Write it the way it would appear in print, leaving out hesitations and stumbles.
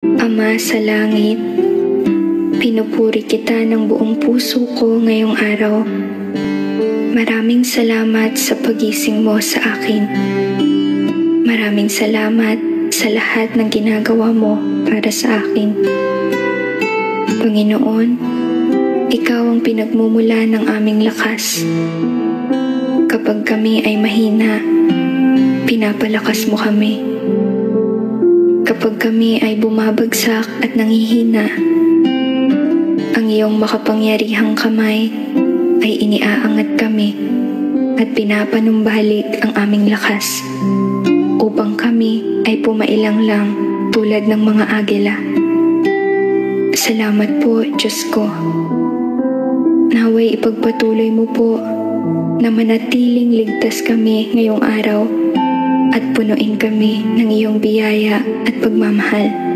Ama sa langit, pinupuri kita ng buong puso ko ngayong araw. Maraming salamat sa pagising mo sa akin. Maraming salamat sa lahat ng ginagawa mo para sa akin. Panginoon, Ikaw ang pinagmumula ng aming lakas. Kapag kami ay mahina, pinapalakas mo kami. Kapag kami ay bumabagsak at nanghihina, ang iyong makapangyarihang kamay ay iniaangat kami at pinapanumbalik ang aming lakas upang kami ay pumailang lang tulad ng mga agila. Salamat po, Diyos ko. Naway ipagpatuloy mo po na manatiling ligtas kami ngayong araw at punuin kami ng iyong biyaya at pagmamahal.